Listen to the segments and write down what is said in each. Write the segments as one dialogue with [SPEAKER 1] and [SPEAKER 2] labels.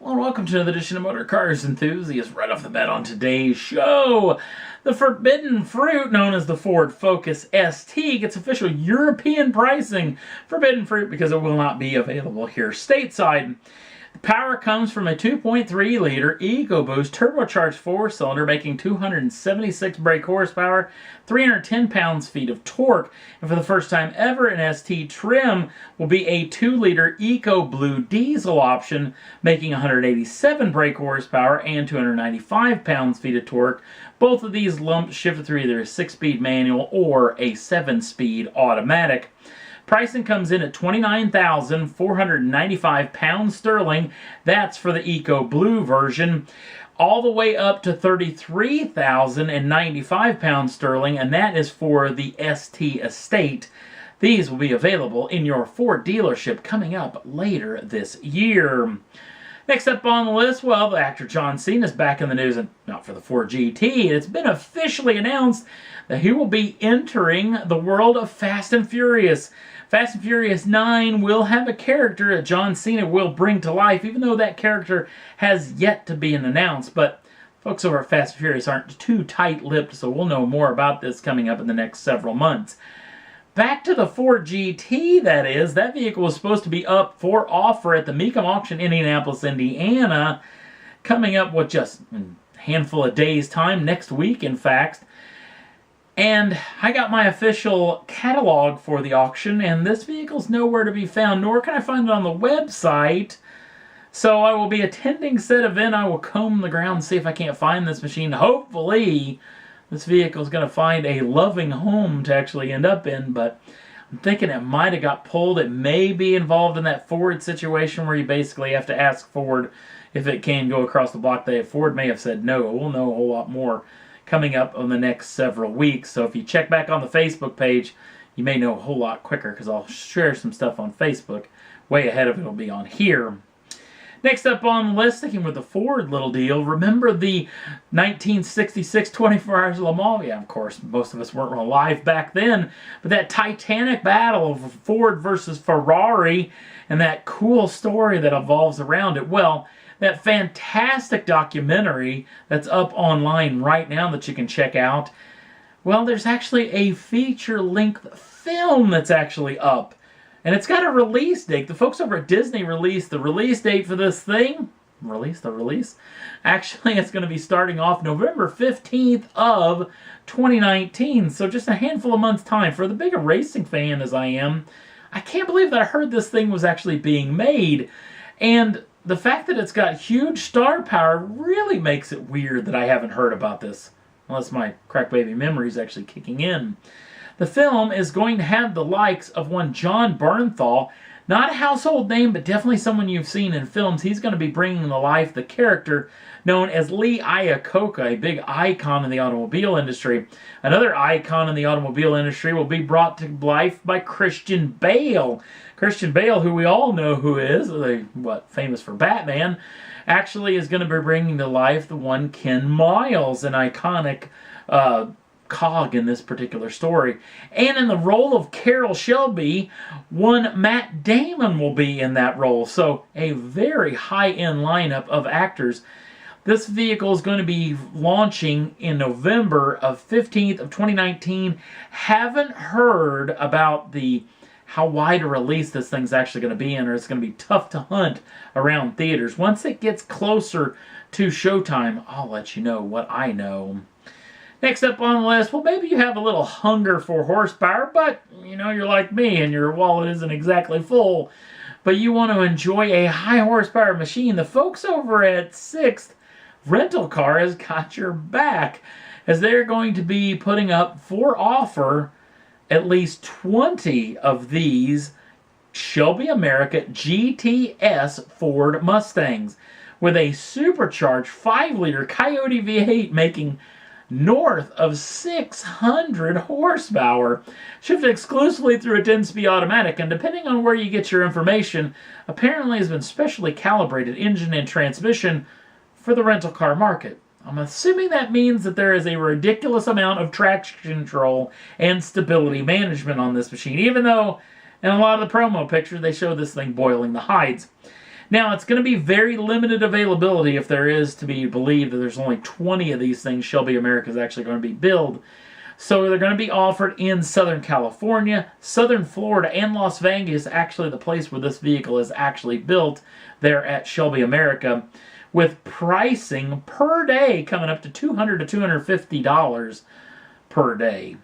[SPEAKER 1] Well, welcome to another edition of Motor Cars Enthusiasts. Right off the bat on today's show, the forbidden fruit known as the Ford Focus ST gets official European pricing. Forbidden fruit because it will not be available here stateside. The power comes from a 2.3-liter EcoBoost turbocharged four-cylinder making 276 brake horsepower, 310 pounds-feet of torque. And for the first time ever, an ST trim will be a 2-liter EcoBlue diesel option making 187 brake horsepower and 295 pounds-feet of torque. Both of these lumps shifted through either a 6-speed manual or a 7-speed automatic. Pricing comes in at £29,495 sterling. That's for the EcoBlue version. All the way up to £33,095 sterling, and that is for the ST Estate. These will be available in your Ford dealership coming up later this year. Next up on the list, well, the actor John Cena is back in the news, and not for the Ford GT. It's been officially announced that he will be entering the world of Fast and Furious. Fast and Furious 9 will have a character that John Cena will bring to life, even though that character has yet to be announced. But folks over at Fast and Furious aren't too tight-lipped, so we'll know more about this coming up in the next several months. Back to the Ford GT, that is. That vehicle was supposed to be up for offer at the Mecum auction in Indianapolis, Indiana, coming up with just a handful of days' time, next week, in fact. And I got my official catalog for the auction, and this vehicle's nowhere to be found, nor can I find it on the website. So I will be attending said event. I will comb the ground and see if I can't find this machine. Hopefully, this vehicle is going to find a loving home to actually end up in, but I'm thinking it might have got pulled. It may be involved in that Ford situation where you basically have to ask Ford if it can go across the block. Ford may have said no. We'll know a whole lot more coming up on the next several weeks. So if you check back on the Facebook page, you may know a whole lot quicker because I'll share some stuff on Facebook. Way ahead of it will be on here. Next up on the list, sticking with the Ford little deal, remember the 1966 24 Hours of Le Mans? Yeah, of course, most of us weren't alive back then, but that titanic battle of Ford versus Ferrari and that cool story that evolves around it. Well, that fantastic documentary that's up online right now that you can check out, well, there's actually a feature-length film that's actually up. And it's got a release date. The folks over at Disney released the release date for this thing. Actually, it's going to be starting off November 15th of 2019. So just a handful of months' time. For the bigger racing fan as I am, I can't believe that I heard this thing was actually being made. And the fact that it's got huge star power really makes it weird that I haven't heard about this. Unless my crack baby memory is actually kicking in. The film is going to have the likes of one John Bernthal, not a household name, but definitely someone you've seen in films. He's going to be bringing to life the character known as Lee Iacocca, a big icon in the automobile industry. Another icon in the automobile industry will be brought to life by Christian Bale. Christian Bale, who we all know who is, famous for Batman, actually is going to be bringing to life the one Ken Miles, an iconic cog in this particular story. And in the role of Carroll Shelby, one Matt Damon will be in that role. So a very high-end lineup of actors. This vehicle is going to be launching in November of 15th of 2019. Haven't heard about how wide a release this thing's actually going to be in, or it's going to be tough to hunt around theaters. Once it gets closer to showtime, I'll let you know what I know. Next up on the list, well, maybe you have a little hunger for horsepower, but, you're like me and your wallet isn't exactly full, but you want to enjoy a high horsepower machine. The folks over at 6th Rental Car has got your back, as they're going to be putting up for offer at least 20 of these Shelby America GTS Ford Mustangs with a supercharged 5-liter Coyote V8 making north of 600 horsepower, shifted exclusively through a 10-speed automatic, and depending on where you get your information, apparently has been specially calibrated engine and transmission for the rental car market. I'm assuming that means that there is a ridiculous amount of traction control and stability management on this machine, even though in a lot of the promo pictures they show this thing boiling the hides. Now, it's going to be very limited availability if there is to be believed that there's only 20 of these things Shelby America is actually going to be built. So they're going to be offered in Southern California, Southern Florida, and Las Vegas, actually the place where this vehicle is actually built there at Shelby America, with pricing per day coming up to $200 to $250 per day.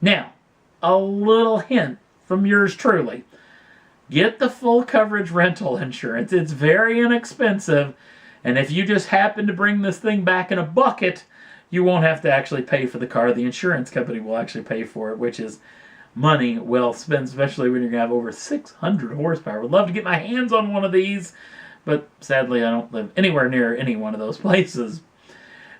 [SPEAKER 1] Now, a little hint from yours truly. Get the full coverage rental insurance. It's very inexpensive, and if you just happen to bring this thing back in a bucket, you won't have to actually pay for the car. The insurance company will actually pay for it, which is money well spent, especially when you're going to have over 600 horsepower. Would love to get my hands on one of these, but sadly I don't live anywhere near any one of those places.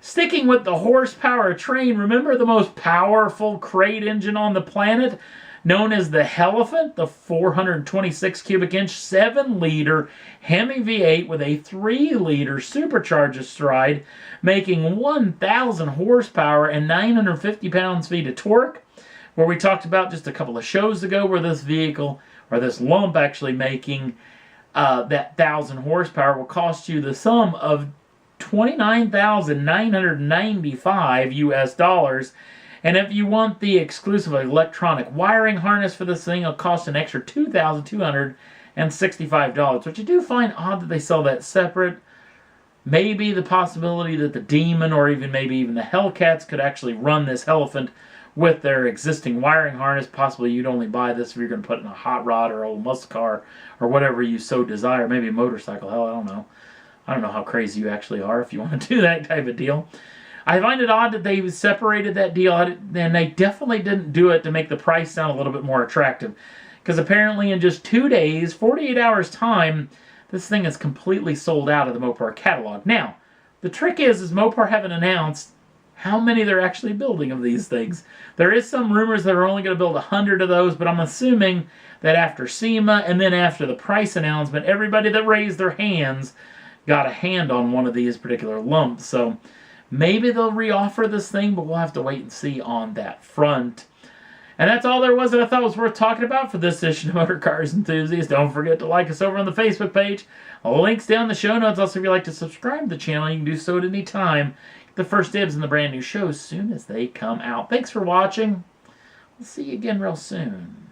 [SPEAKER 1] Sticking with the horsepower train, remember the most powerful crate engine on the planet? Known as the Hellephant, the 426 cubic inch 7-liter Hemi V8 with a 3-liter supercharged stride, making 1,000 horsepower and 950 pounds-feet of torque. Where we talked about just a couple of shows ago where this vehicle, or this lump actually making that 1,000 horsepower will cost you the sum of $29,995 US. And if you want the exclusive electronic wiring harness for this thing, it'll cost an extra $2,265, which I do find odd that they sell that separate. Maybe the possibility that the Demon or maybe even the Hellcats could actually run this Hellephant with their existing wiring harness. Possibly you'd only buy this if you're going to put it in a hot rod or old muscle car or whatever you so desire. Maybe a motorcycle. Hell, I don't know. I don't know how crazy you actually are if you want to do that type of deal. I find it odd that they separated that deal, and they definitely didn't do it to make the price sound a little bit more attractive. Because apparently in just 2 days, 48 hours time, this thing is completely sold out of the Mopar catalog. Now, the trick is Mopar haven't announced how many they're actually building of these things. There is some rumors that are only going to build 100 of those, but I'm assuming that after SEMA and then after the price announcement, everybody that raised their hands got a hand on one of these particular lumps. So maybe they'll reoffer this thing, but we'll have to wait and see on that front. And that's all there was that I thought was worth talking about for this edition of Motor Cars Enthusiast. Don't forget to like us over on the Facebook page. Links down in the show notes. Also, if you'd like to subscribe to the channel, you can do so at any time. Get the first dibs in the brand new shows as soon as they come out. Thanks for watching. We'll see you again real soon.